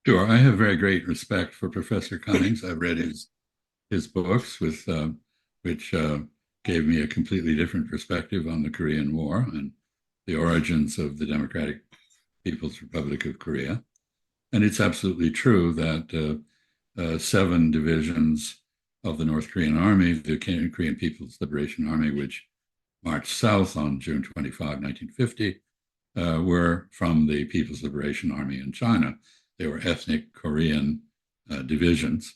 Sure, I have very great respect for Professor Cummings. I've read his books, which gave me a completely different perspective on the Korean War and the origins of the Democratic People's Republic of Korea. And it's absolutely true that seven divisions of the North Korean Army, the Korean People's Liberation Army, which marched south on June 25, 1950, were from the People's Liberation Army in China. They were ethnic Korean divisions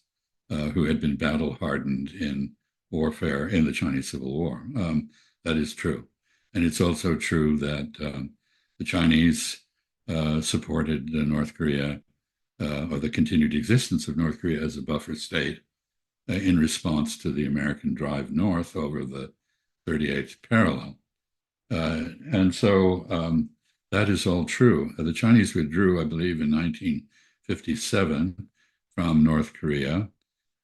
who had been battle hardened in warfare in the Chinese Civil War. That is true. And it's also true that the Chinese supported North Korea or the continued existence of North Korea as a buffer state in response to the American drive north over the 38th parallel. And so that is all true. The Chinese withdrew, I believe, in 1957 from North Korea.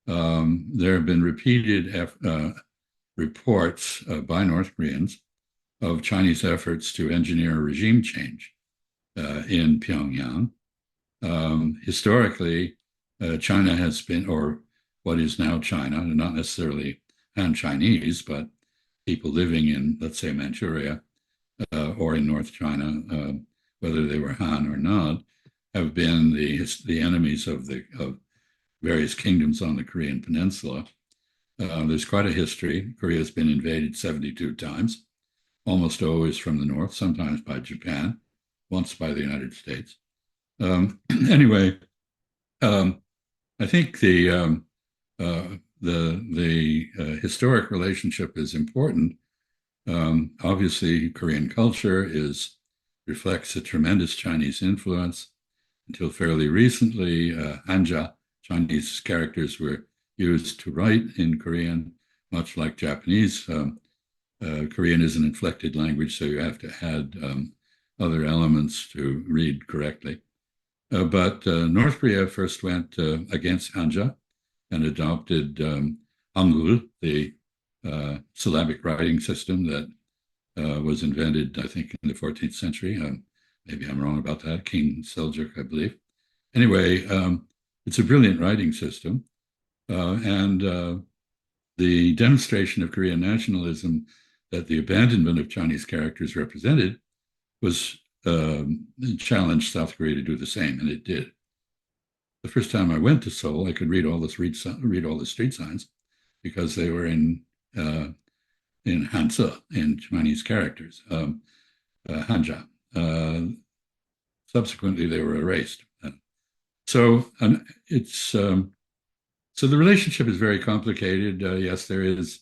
There have been repeated reports by North Koreans of Chinese efforts to engineer a regime change in Pyongyang. Historically, China has been, or what is now China, not necessarily Han Chinese, but people living in, let's say, Manchuria or in North China, whether they were Han or not, have been the enemies of various kingdoms on the Korean Peninsula. There's quite a history. Korea has been invaded 72 times, almost always from the north, sometimes by Japan, once by the United States. Anyway, I think the historic relationship is important. Obviously, Korean culture reflects a tremendous Chinese influence. Until fairly recently, Hanja, Chinese characters, were used to write in Korean, much like Japanese. Korean is an inflected language, so you have to add other elements to read correctly. But North Korea first went against Hanja and adopted Hangul, the syllabic writing system that was invented, I think, in the 14th century. Maybe I'm wrong about that. King Seljuk, I believe. Anyway, it's a brilliant writing system. And the demonstration of Korean nationalism that the abandonment of Chinese characters represented was challenged South Korea to do the same, and it did. The first time I went to Seoul, I could read all the street signs because they were in Hansa, in Chinese characters, Hanja. Subsequently, they were erased. So so the relationship is very complicated. Yes, there is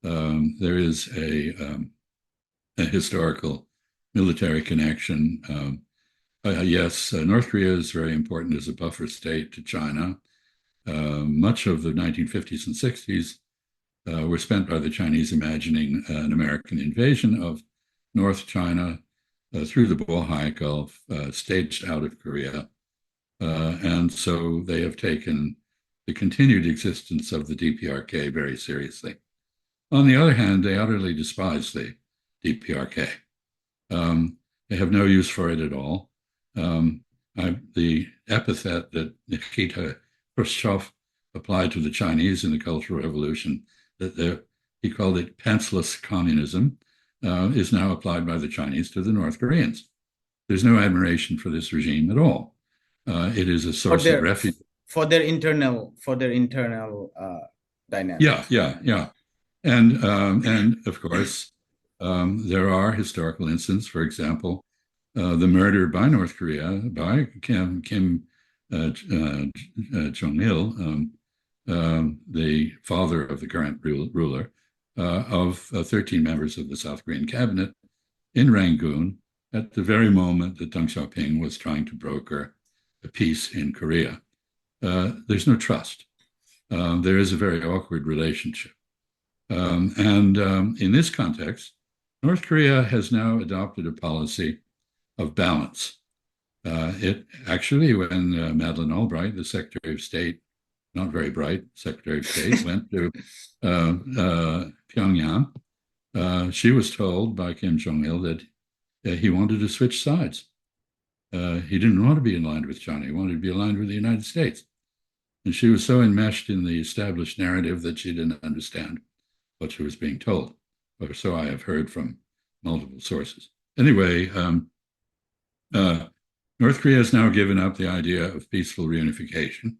a historical military connection. Yes, North Korea is very important as a buffer state to China. Much of the 1950s and 60s were spent by the Chinese imagining an American invasion of North China through the Bohai Gulf, staged out of Korea. And so they have taken the continued existence of the DPRK very seriously. On the other hand, they utterly despise the DPRK. They have no use for it at all. The epithet that Nikita Khrushchev applied to the Chinese in the Cultural Revolution, that he called it pantsless communism, is now applied by the Chinese to the North Koreans. There's no admiration for this regime at all. It is a source of refuge for their internal dynamics. Yeah. And of course, there are historical instances. For example, the murder by North Korea by Kim Jong-il, the father of the current ruler, of 13 members of the South Korean cabinet in Rangoon at the very moment that Deng Xiaoping was trying to broker a peace in Korea. There's no trust. There is a very awkward relationship. And in this context, North Korea has now adopted a policy of balance. It actually, when Madeleine Albright, the Secretary of State, not very bright Secretary of State, went to Pyongyang, she was told by Kim Jong-il that he wanted to switch sides. He didn't want to be aligned with China. He wanted to be aligned with the United States. And she was so enmeshed in the established narrative that she didn't understand what she was being told, or so I have heard from multiple sources. Anyway, uh, North Korea has now given up the idea of peaceful reunification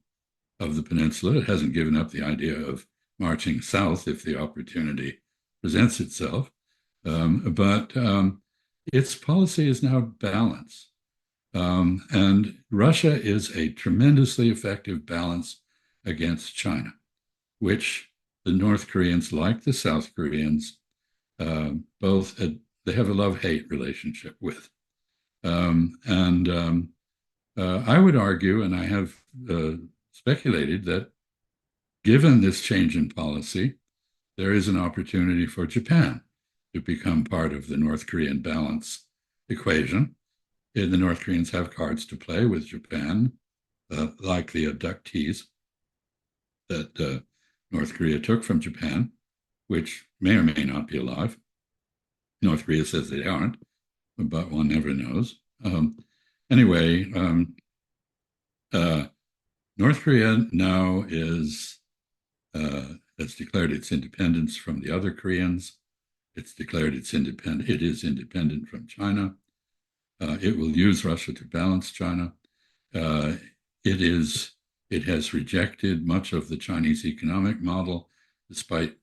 of the peninsula. It hasn't given up the idea of marching south if the opportunity presents itself. But its policy is now balanced. And Russia is a tremendously effective balance against China, which the North Koreans, like the South Koreans, both they have a love-hate relationship with. And I would argue, and I have speculated, that given this change in policy, there is an opportunity for Japan to become part of the North Korean balance equation. And the North Koreans have cards to play with Japan, like the abductees that North Korea took from Japan, which may or may not be alive. North Korea says they aren't, but one never knows. Anyway, North Korea now has declared its independence from the other Koreans. It's declared its independent. It is independent from China. It will use Russia to balance China. It has rejected much of the Chinese economic model, despite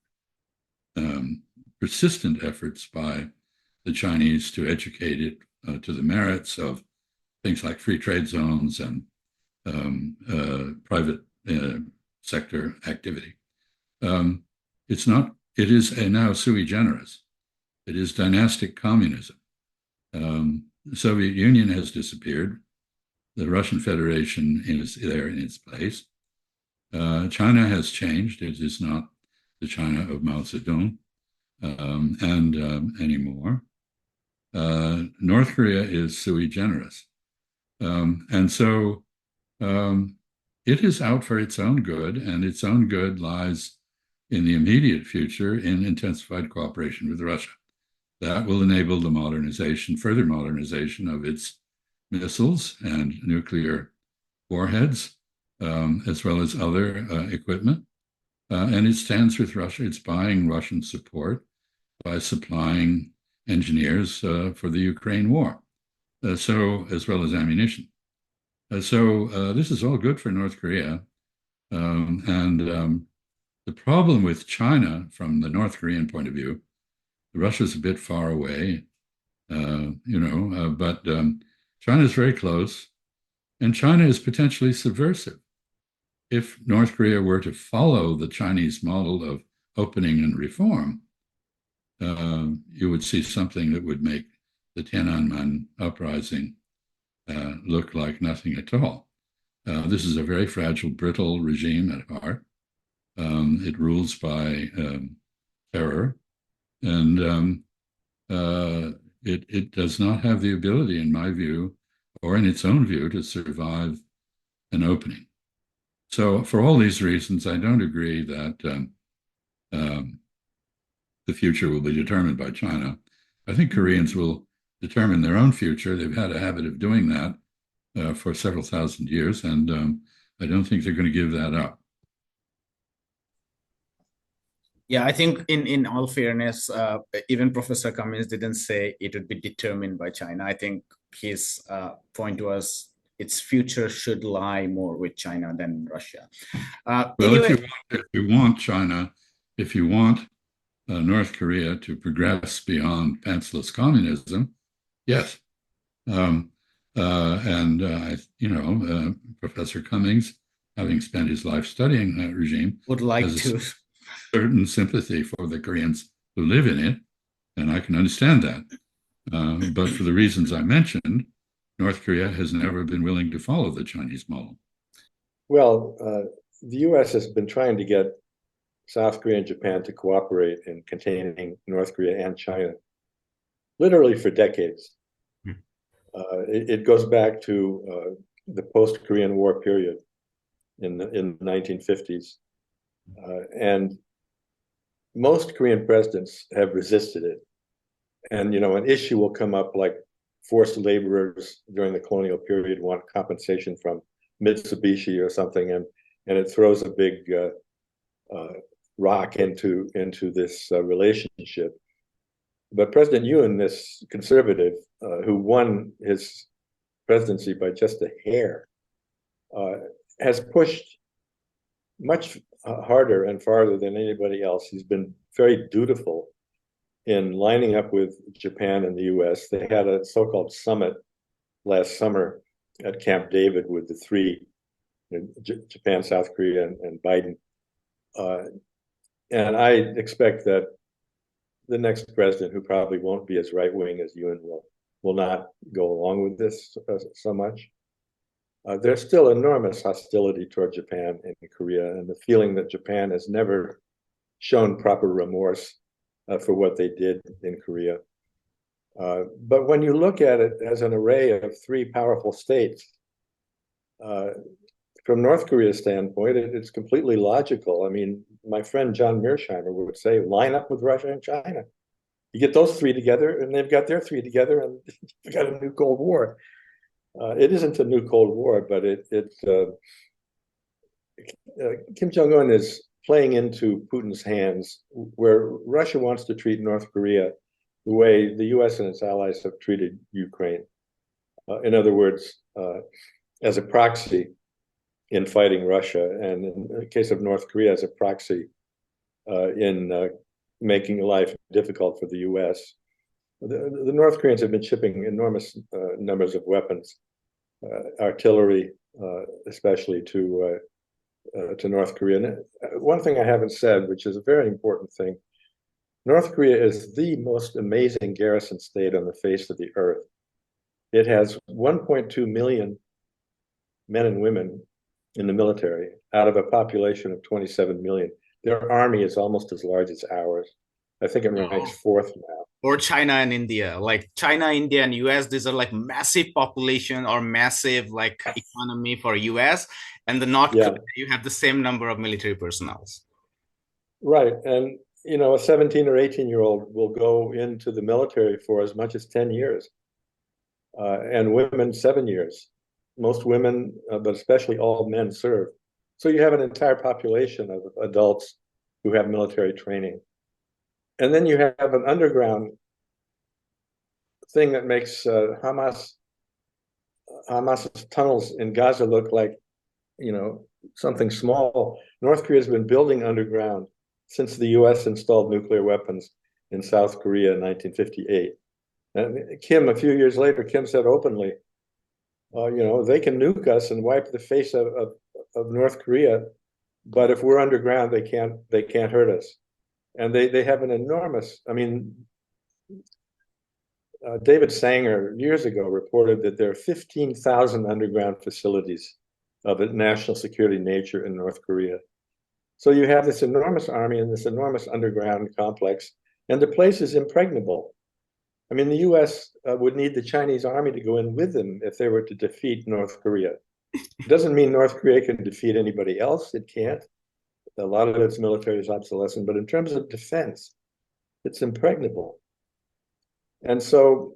persistent efforts by the Chinese to educate it to the merits of things like free trade zones and private sector activity. It's not. It is now sui generis. It is dynastic communism. The Soviet Union has disappeared. The Russian Federation is there in its place. China has changed. It is not the China of Mao Zedong anymore. North Korea is sui generis. And so it is out for its own good, and its own good lies in the immediate future in intensified cooperation with Russia. That will enable the further modernization of its missiles and nuclear warheads, as well as other equipment. And it stands with Russia. It's buying Russian support by supplying engineers for the Ukraine war, as well as ammunition. This is all good for North Korea. The problem with China, from the North Korean point of view, Russia's a bit far away, but China is very close, and China is potentially subversive. If North Korea were to follow the Chinese model of opening and reform, you would see something that would make the Tiananmen uprising look like nothing at all. This is a very fragile, brittle regime at heart. It rules by terror, and it does not have the ability, in my view, or in its own view, to survive an opening. So for all these reasons, I don't agree that the future will be determined by China. I think Koreans will determine their own future. They've had a habit of doing that for several thousand years, and I don't think they're going to give that up. Yeah, I think in all fairness, even Professor Cummings didn't say it would be determined by China. I think his point was its future should lie more with China than Russia. Well, anyway, if you want North Korea to progress beyond pantsless communism, yes. Professor Cummings, having spent his life studying that regime, would like to certain sympathy for the Koreans who live in it, and I can understand that. But for the reasons I mentioned, North Korea has never been willing to follow the Chinese model. Well, the U.S. has been trying to get South Korea and Japan to cooperate in containing North Korea and China, literally for decades. It goes back to the post-Korean War period in the 1950s. And most Korean presidents have resisted it. And, an issue will come up like forced laborers during the colonial period want compensation from Mitsubishi or something, and it throws a big rock into this relationship. But President Yoon, this conservative who won his presidency by just a hair, has pushed much harder and farther than anybody else. He's been very dutiful in lining up with Japan and the US. They had a so-called summit last summer at Camp David with the three, Japan, South Korea, and Biden. And I expect that the next president, who probably won't be as right-wing as Yoon, will not go along with this so much. There's still enormous hostility toward Japan and Korea, and the feeling that Japan has never shown proper remorse for what they did in Korea. But when you look at it as an array of three powerful states, from North Korea's standpoint, it's completely logical. I mean, my friend John Mearsheimer would say, line up with Russia and China. You get those three together, and they've got their three together, and you've got a new Cold War. It isn't a new Cold War, but Kim Jong-un is playing into Putin's hands, where Russia wants to treat North Korea the way the US and its allies have treated Ukraine. In other words, as a proxy in fighting Russia, and in the case of North Korea, as a proxy in making life difficult for the US. The North Koreans have been shipping enormous numbers of weapons, artillery, especially to North Korea. And one thing I haven't said, which is a very important thing, North Korea is the most amazing garrison state on the face of the earth. It has 1.2 million men and women in the military out of a population of 27 million. Their army is almost as large as ours. I think it ranks fourth now. Or China and India. Like China, India, and US, these are like massive population or massive like economy for US. And the North Korea, you have the same number of military personnel. Right. And, you know, a 17 or 18-year-old will go into the military for as much as 10 years. And women, 7 years. Most women, but especially all men, serve. So you have an entire population of adults who have military training. And then you have an underground thing that makes Hamas's tunnels in Gaza look like, you know, something small. North Korea has been building underground since the US installed nuclear weapons in South Korea in 1958. And Kim, a few years later, Kim said openly, you know, they can nuke us and wipe the face of North Korea, but if we're underground, they can't hurt us. And they have an enormous, I mean, David Sanger years ago reported that there are 15,000 underground facilities of a national security nature in North Korea. So you have this enormous army and this enormous underground complex, and the place is impregnable. I mean, the US would need the Chinese army to go in with them if they were to defeat North Korea. It doesn't mean North Korea can defeat anybody else. It can't. A lot of its military is obsolescent, but in terms of defense, it's impregnable. And so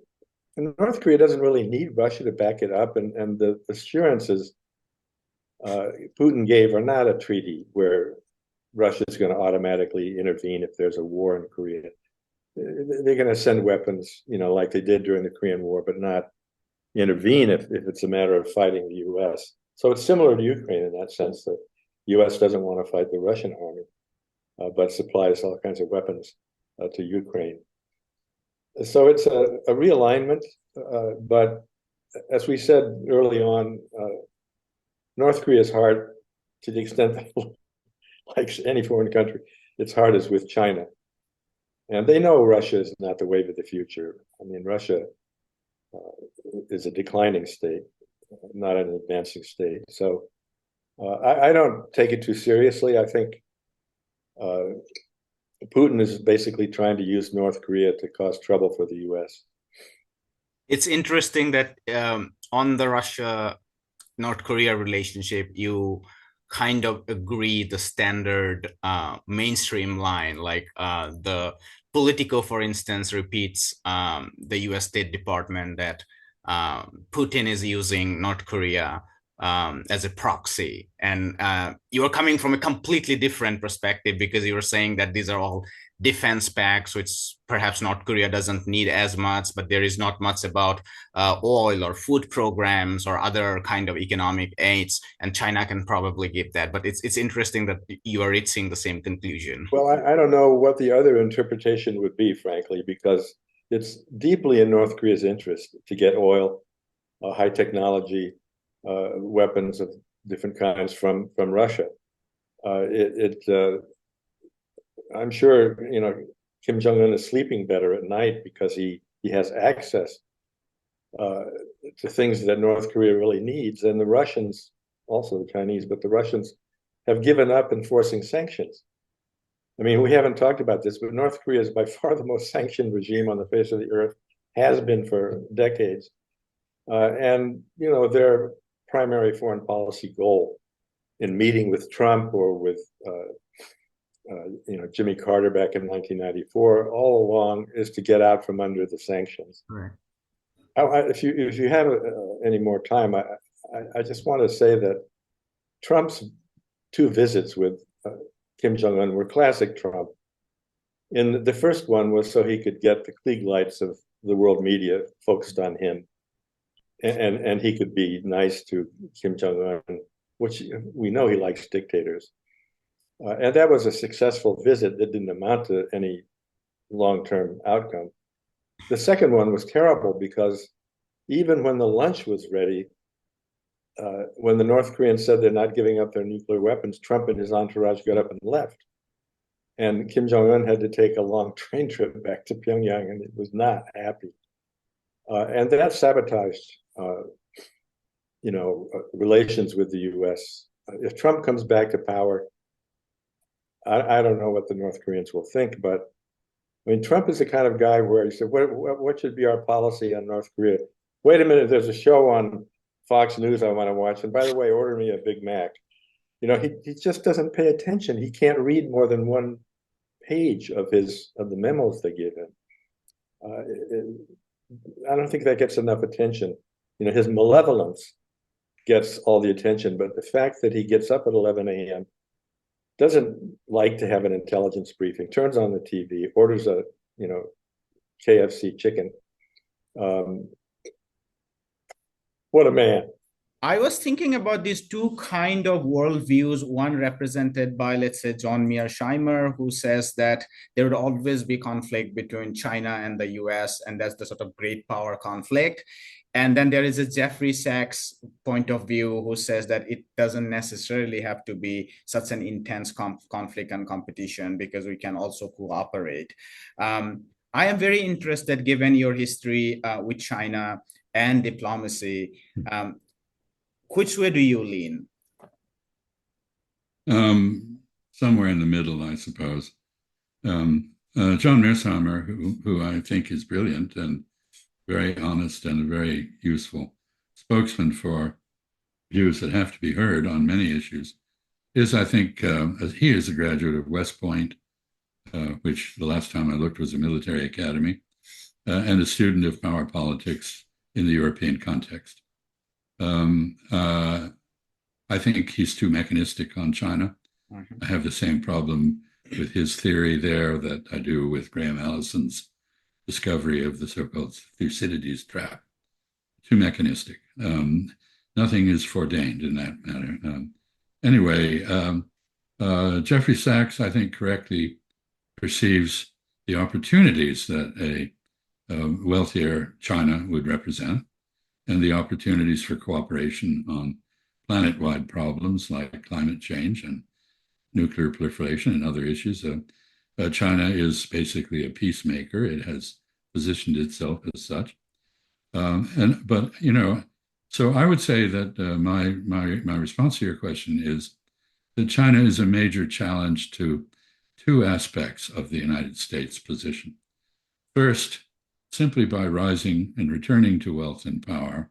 North Korea doesn't really need Russia to back it up, and the assurances Putin gave are not a treaty where Russia is going to automatically intervene if there's a war in Korea. They're going to send weapons, you know, like they did during the Korean War, but not intervene if it's a matter of fighting the US. So it's similar to Ukraine in that sense, that US doesn't want to fight the Russian army, but supplies all kinds of weapons to Ukraine. So it's a realignment, but as we said early on, North Korea's heart, to the extent that, like any foreign country, its heart is with China. And they know Russia is not the wave of the future. I mean, Russia is a declining state, not an advancing state. So I don't take it too seriously. I think Putin is basically trying to use North Korea to cause trouble for the US. It's interesting that on the Russia-North Korea relationship, you kind of agree the standard mainstream line, like the Politico, for instance, repeats the US State Department that Putin is using North Korea as a proxy. And you are coming from a completely different perspective because you were saying that these are all defense pacts, which perhaps North Korea doesn't need as much, but there is not much about oil or food programs or other kind of economic aids, and China can probably give that. But it's interesting that you are reaching the same conclusion. Well, I don't know what the other interpretation would be, frankly, because it's deeply in North Korea's interest to get oil, high technology, weapons of different kinds from Russia. I'm sure Kim Jong-un is sleeping better at night because he has access to things that North Korea really needs, and the Russians, also the Chinese, but the Russians have given up enforcing sanctions. I mean, we haven't talked about this, but North Korea is by far the most sanctioned regime on the face of the earth, has been for decades. And their primary foreign policy goal in meeting with Trump or with Jimmy Carter back in 1994, all along, is to get out from under the sanctions. Right. If you have any more time, I just want to say that Trump's 2 visits with Kim Jong-un were classic Trump. And the first one was so he could get the Klieg lights of the world media focused on him, and he could be nice to Kim Jong-un, which we know he likes dictators. And that was a successful visit that didn't amount to any long-term outcome. The second one was terrible because even when the lunch was ready, when the North Koreans said they're not giving up their nuclear weapons, Trump and his entourage got up and left. And Kim Jong-un had to take a long train trip back to Pyongyang, and it was not happy. And that sabotaged, relations with the U.S. If Trump comes back to power, I don't know what the North Koreans will think, but I mean, Trump is the kind of guy where he said, what should be our policy on North Korea? Wait a minute, there's a show on Fox News I want to watch. And by the way, order me a Big Mac. He just doesn't pay attention. He can't read more than 1 page of the memos they give him. I don't think that gets enough attention. His malevolence gets all the attention, but the fact that he gets up at 11 a.m., doesn't like to have an intelligence briefing, turns on the TV, orders a KFC chicken. What a man. I was thinking about these 2 kind of worldviews, one represented by, let's say, John Mearsheimer, who says that there would always be conflict between China and the US, and that's the sort of great power conflict. And then there is a Jeffrey Sachs point of view who says that it doesn't necessarily have to be such an intense conflict and competition because we can also cooperate. I am very interested, given your history with China and diplomacy, which way do you lean? Somewhere in the middle, I suppose. John Mearsheimer, who I think is brilliant and very honest and a very useful spokesman for views that have to be heard on many issues, is, I think, he is a graduate of West Point, which the last time I looked was a military academy, and a student of power politics in the European context. I think he's too mechanistic on China. Mm-hmm. I have the same problem with his theory there that I do with Graham Allison's discovery of the so-called Thucydides trap. Too mechanistic. Nothing is foreordained in that matter. Anyway, Jeffrey Sachs, I think, correctly perceives the opportunities that a wealthier China would represent, and the opportunities for cooperation on planet-wide problems like climate change and nuclear proliferation and other issues. China is basically a peacemaker. It has positioned itself as such. So I would say that my response to your question is that China is a major challenge to 2 aspects of the United States position. First, simply by rising and returning to wealth and power,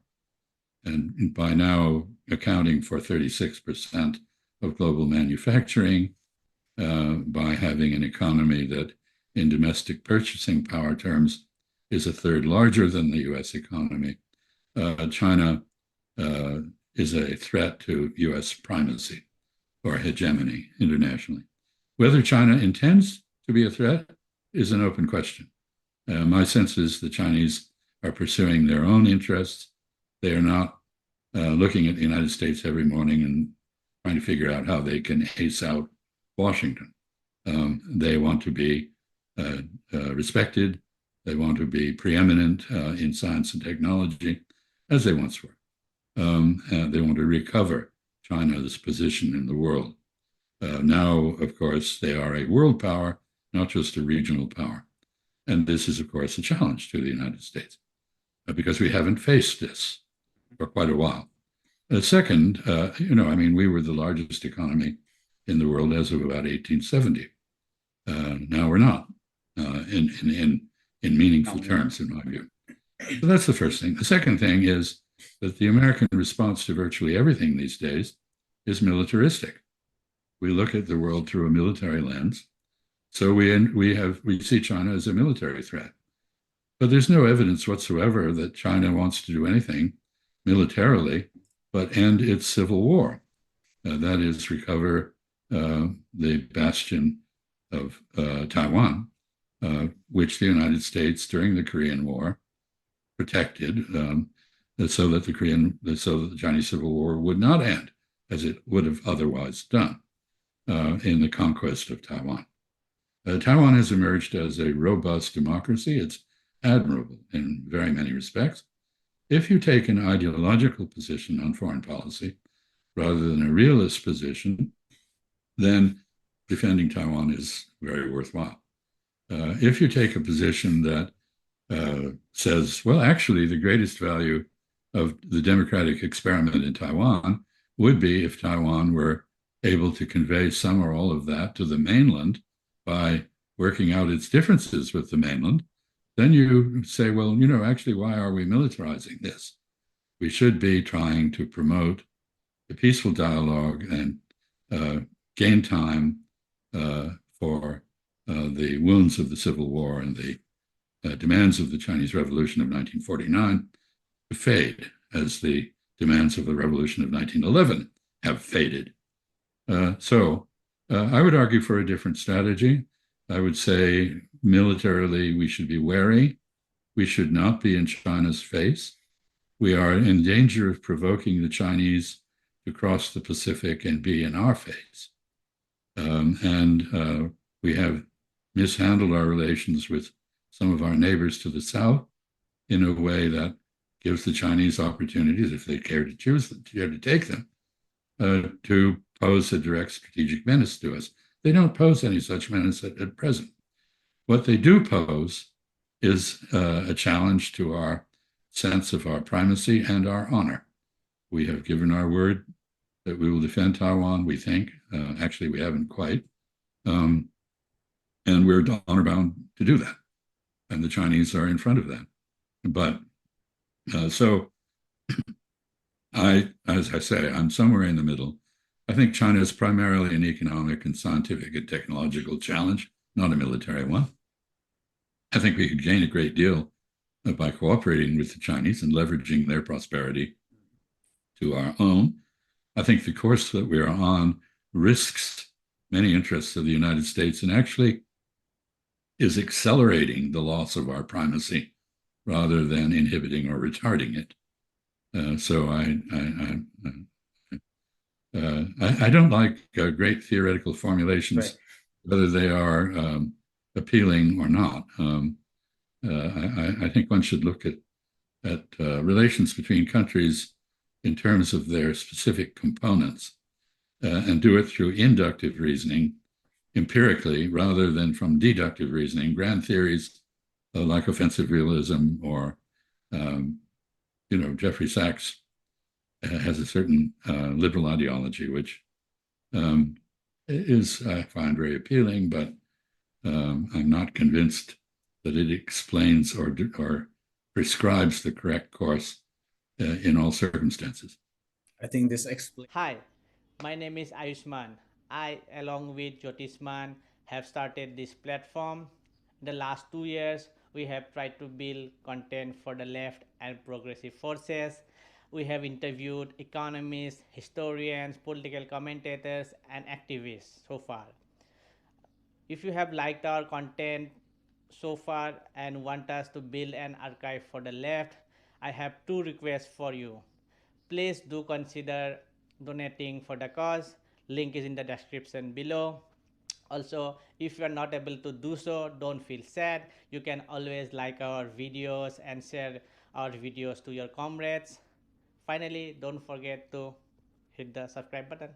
and by now accounting for 36% of global manufacturing, by having an economy that in domestic purchasing power terms is a third larger than the US economy, China is a threat to U.S. primacy or hegemony internationally. Whether China intends to be a threat is an open question. My sense is the Chinese are pursuing their own interests. They are not looking at the United States every morning and trying to figure out how they can ace out Washington. They want to be respected. They want to be preeminent in science and technology, as they once were. They want to recover China's position in the world. Now, of course, they are a world power, not just a regional power. And this is, of course, a challenge to the United States because we haven't faced this for quite a while. Second, we were the largest economy in the world as of about 1870. Now we're not in meaningful terms, in my view. So that's the first thing. The second thing is that the American response to virtually everything these days is militaristic. We look at the world through a military lens. So we see China as a military threat. But there's no evidence whatsoever that China wants to do anything militarily but end its civil war. That is, recover the bastion of Taiwan, which the United States during the Korean War protected, so that the Chinese Civil War would not end as it would have otherwise done in the conquest of Taiwan. Taiwan has emerged as a robust democracy. It's admirable in very many respects. If you take an ideological position on foreign policy rather than a realist position, then defending Taiwan is very worthwhile. If you take a position that says, well, actually, the greatest value of the democratic experiment in Taiwan would be if Taiwan were able to convey some or all of that to the mainland by working out its differences with the mainland, then you say, well, actually, why are we militarizing this? We should be trying to promote a peaceful dialogue and gain time for the wounds of the Civil War and the demands of the Chinese Revolution of 1949 to fade as the demands of the Revolution of 1911 have faded. So I would argue for a different strategy. I would say militarily we should be wary. We should not be in China's face. We are in danger of provoking the Chinese to cross the Pacific and be in our face. We have mishandled our relations with some of our neighbors to the south in a way that gives the Chinese opportunities, if they care to choose them, to take them, to pose a direct strategic menace to us. They don't pose any such menace at present. What they do pose is a challenge to our sense of our primacy and our honor. We have given our word that we will defend Taiwan, we think. Actually, we haven't quite. And we're honor bound to do that. And the Chinese are in front of that. But so as I say, I'm somewhere in the middle. I think China is primarily an economic and scientific and technological challenge, not a military one. I think we could gain a great deal by cooperating with the Chinese and leveraging their prosperity to our own. I think the course that we are on risks many interests of the United States and actually is accelerating the loss of our primacy rather than inhibiting or retarding it. So I don't like great theoretical formulations, right, whether they are appealing or not. I think one should look at relations between countries in terms of their specific components and do it through inductive reasoning, empirically, rather than from deductive reasoning. Grand theories like offensive realism or, Jeffrey Sachs has a certain liberal ideology, which is, I find, very appealing, but I'm not convinced that it explains or prescribes the correct course in all circumstances. I think this explains. Hi, my name is Ayushman. I, along with Jyotisman, have started this platform. In the last 2 years, we have tried to build content for the left and progressive forces. We have interviewed economists, historians, political commentators, and activists so far. If you have liked our content so far and want us to build an archive for the left, I have two requests for you. Please do consider donating for the cause. Link is in the description below. Also, if you are not able to do so, don't feel sad. You can always like our videos and share our videos to your comrades. Finally, don't forget to hit the subscribe button.